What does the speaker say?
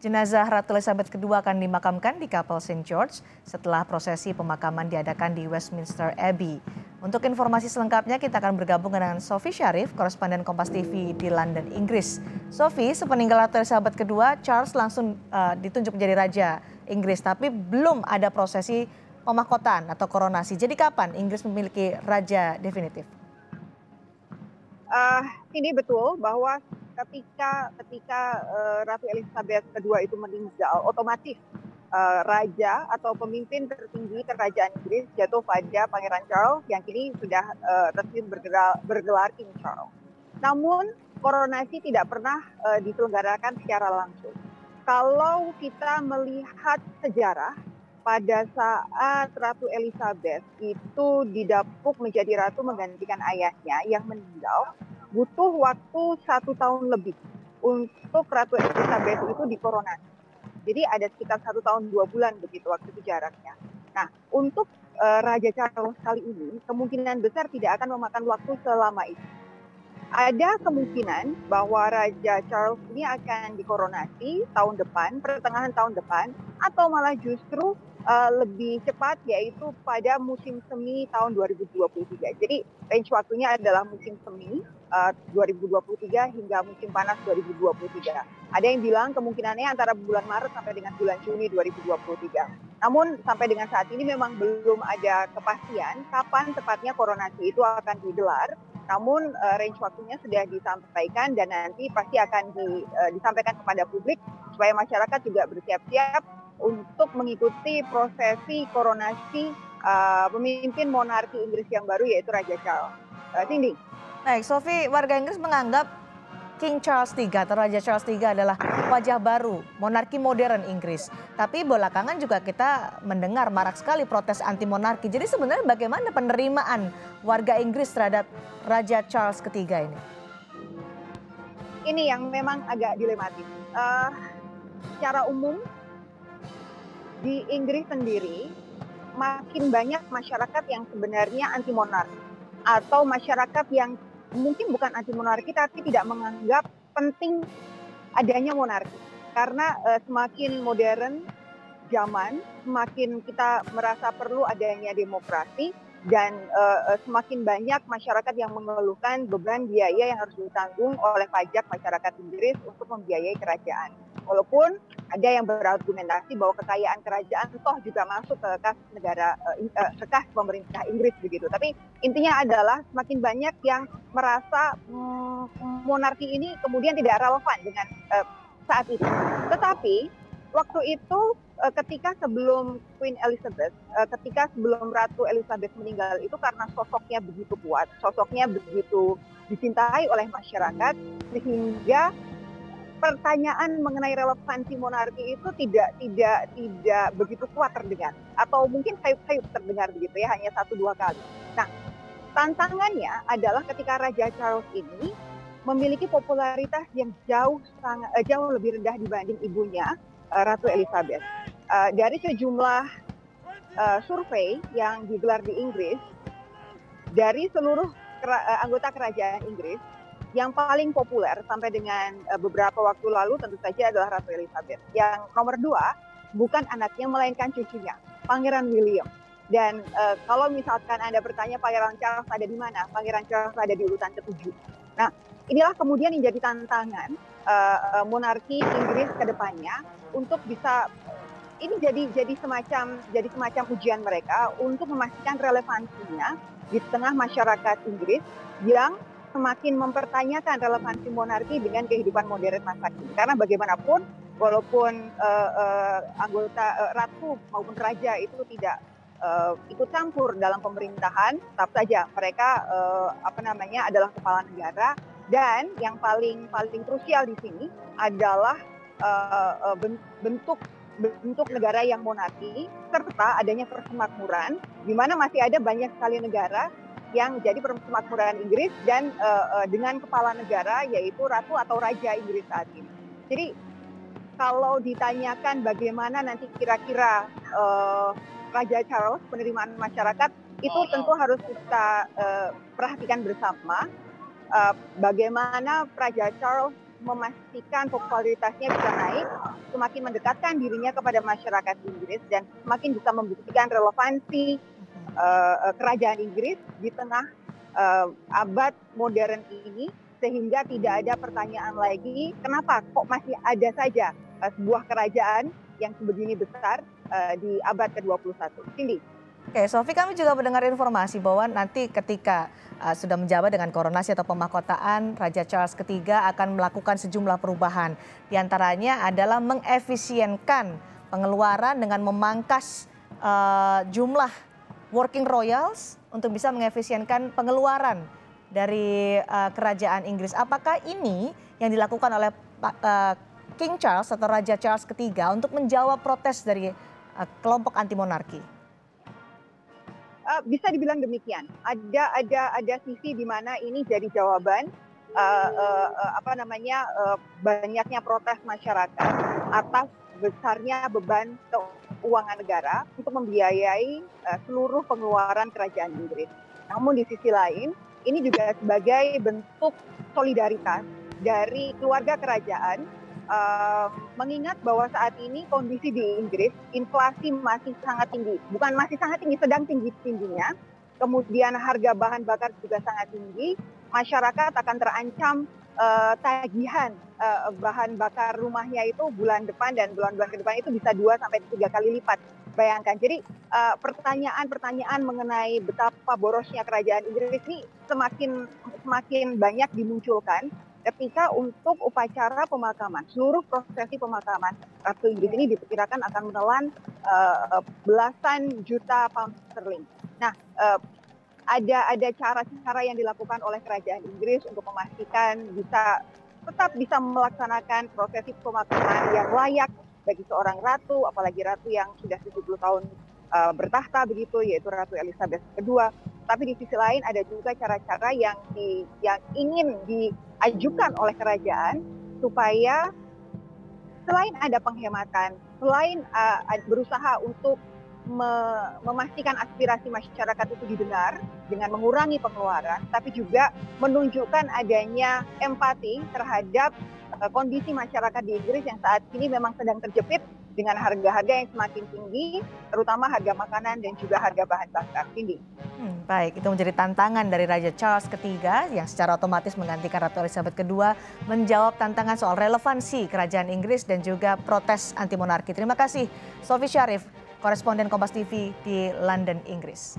Jenazah Ratu Elizabeth II akan dimakamkan di Kapel St. George setelah prosesi pemakaman diadakan di Westminster Abbey. Untuk informasi selengkapnya kita akan bergabung dengan Sofi Syarif, koresponden Kompas TV di London, Inggris. Sofi, sepeninggal Ratu Elizabeth II, Charles langsung ditunjuk menjadi Raja Inggris, tapi belum ada prosesi pemahkotaan atau koronasi. Jadi kapan Inggris memiliki Raja definitif? Ini betul bahwa ketika Ratu Elizabeth II itu meninggal, otomatis raja atau pemimpin tertinggi kerajaan Inggris jatuh pada Pangeran Charles yang kini sudah resmi bergelar King Charles. Namun koronasi tidak pernah diselenggarakan secara langsung. Kalau kita melihat sejarah, pada saat Ratu Elizabeth itu didapuk menjadi ratu menggantikan ayahnya yang meninggal, butuh waktu 1 tahun lebih untuk Ratu Elizabeth itu dikoronasi. Jadi ada sekitar 1 tahun 2 bulan begitu waktu itu jaraknya. Nah, untuk Raja Charles kali ini kemungkinan besar tidak akan memakan waktu selama itu. Ada kemungkinan bahwa Raja Charles ini akan dikoronasi tahun depan, pertengahan tahun depan, atau malah justru lebih cepat, yaitu pada musim semi tahun 2023. Jadi range waktunya adalah musim semi 2023 hingga musim panas 2023. Ada yang bilang kemungkinannya antara bulan Maret sampai dengan bulan Juni 2023. Namun sampai dengan saat ini memang belum ada kepastian kapan tepatnya koronasi itu akan digelar. Namun range waktunya sudah disampaikan dan nanti pasti akan disampaikan kepada publik supaya masyarakat juga bersiap-siap untuk mengikuti prosesi koronasi pemimpin monarki Inggris yang baru yaitu Raja Charles. Cindy. Baik, Sofi, warga Inggris menganggap King Charles III atau Raja Charles III adalah wajah baru monarki modern Inggris. Tapi belakangan juga kita mendengar marak sekali protes anti monarki. Jadi sebenarnya bagaimana penerimaan warga Inggris terhadap Raja Charles III ini? Ini yang memang agak dilematis. Secara umum di Inggris sendiri makin banyak masyarakat yang sebenarnya anti monarki atau masyarakat yang mungkin bukan anti monarki tapi tidak menganggap penting adanya monarki. Karena semakin modern zaman, semakin kita merasa perlu adanya demokrasi dan semakin banyak masyarakat yang mengeluhkan beban biaya yang harus ditanggung oleh pajak masyarakat Inggris untuk membiayai kerajaan. Walaupun ada yang berargumentasi bahwa kekayaan kerajaan toh juga masuk ke kas negara, kas pemerintah Inggris begitu. Tapi intinya adalah semakin banyak yang merasa monarki ini kemudian tidak relevan dengan saat itu. Tetapi waktu itu ketika sebelum Queen Elizabeth, ketika sebelum Ratu Elizabeth meninggal itu karena sosoknya begitu kuat, sosoknya begitu dicintai oleh masyarakat sehingga pertanyaan mengenai relevansi monarki itu tidak begitu kuat terdengar atau mungkin sayup-sayup terdengar begitu ya, hanya 1-2 kali. Nah, tantangannya adalah ketika Raja Charles ini memiliki popularitas yang jauh lebih rendah dibanding ibunya Ratu Elizabeth. Dari sejumlah survei yang digelar di Inggris, dari seluruh anggota kerajaan Inggris, yang paling populer sampai dengan beberapa waktu lalu tentu saja adalah Ratu Elizabeth. Yang nomor 2 bukan anaknya melainkan cucunya, Pangeran William. Dan kalau misalkan Anda bertanya Pangeran Charles ada di mana, Pangeran Charles ada di urutan ke-7. Nah, inilah kemudian yang jadi tantangan monarki Inggris ke depannya untuk bisa ini jadi semacam ujian mereka untuk memastikan relevansinya di tengah masyarakat Inggris yang semakin mempertanyakan relevansi monarki dengan kehidupan modern masa kini. Karena bagaimanapun, walaupun anggota ratu maupun raja itu tidak ikut campur dalam pemerintahan, tetap saja mereka adalah kepala negara. Dan yang paling krusial di sini adalah bentuk negara yang monarki serta adanya persemakmuran, di mana masih ada banyak sekali negara yang jadi persemakmuran Inggris dan dengan kepala negara yaitu ratu atau raja Inggris saat ini. Jadi kalau ditanyakan bagaimana nanti kira-kira Raja Charles penerimaan masyarakat itu tentu harus kita perhatikan bersama bagaimana Raja Charles memastikan popularitasnya bisa naik, semakin mendekatkan dirinya kepada masyarakat Inggris dan semakin bisa membuktikan relevansi kerajaan Inggris di tengah abad modern ini, sehingga tidak ada pertanyaan lagi kenapa kok masih ada saja sebuah kerajaan yang sebegini besar di abad ke-21. Cindy. Oke, Sofi, kami juga mendengar informasi bahwa nanti ketika sudah menjabat dengan koronasi atau pemahkotaan, Raja Charles III akan melakukan sejumlah perubahan. Di antaranya adalah mengefisienkan pengeluaran dengan memangkas jumlah working royals untuk bisa mengefisienkan pengeluaran dari kerajaan Inggris. Apakah ini yang dilakukan oleh King Charles atau Raja Charles III untuk menjawab protes dari kelompok anti monarki? Bisa dibilang demikian. Ada sisi di mana ini jadi jawaban banyaknya protes masyarakat atas besarnya beban keuangan negara untuk membiayai seluruh pengeluaran kerajaan Inggris. Namun di sisi lain, ini juga sebagai bentuk solidaritas dari keluarga kerajaan, mengingat bahwa saat ini kondisi di Inggris, inflasi masih sangat tinggi. Bukan masih sangat tinggi, sedang tinggi-tingginya. Kemudian harga bahan bakar juga sangat tinggi. Masyarakat akan terancam tagihan bahan bakar rumahnya itu bulan depan dan bulan-bulan ke depan itu bisa 2-3 kali lipat. Bayangkan. Jadi pertanyaan-pertanyaan mengenai betapa borosnya kerajaan Inggris ini semakin banyak dimunculkan ketika untuk upacara pemakaman, seluruh prosesi pemakaman Ratu Inggris ini diperkirakan akan menelan belasan juta pound sterling. Nah, ada cara-cara yang dilakukan oleh kerajaan Inggris untuk memastikan tetap bisa melaksanakan prosesi pemakaman yang layak bagi seorang ratu, apalagi ratu yang sudah 70 tahun bertahta begitu, yaitu Ratu Elizabeth II. Tapi di sisi lain ada juga cara-cara yang ingin diajukan oleh kerajaan supaya selain ada penghematan, selain berusaha untuk memastikan aspirasi masyarakat itu didengar dengan mengurangi pengeluaran, tapi juga menunjukkan adanya empati terhadap kondisi masyarakat di Inggris yang saat ini memang sedang terjepit dengan harga-harga yang semakin tinggi, terutama harga makanan dan juga harga bahan bakar. Tinggi. Baik, itu menjadi tantangan dari Raja Charles III yang secara otomatis menggantikan Ratu Elizabeth II menjawab tantangan soal relevansi kerajaan Inggris dan juga protes anti monarki. Terima kasih Sofi Syarif, koresponden Kompas TV di London, Inggris.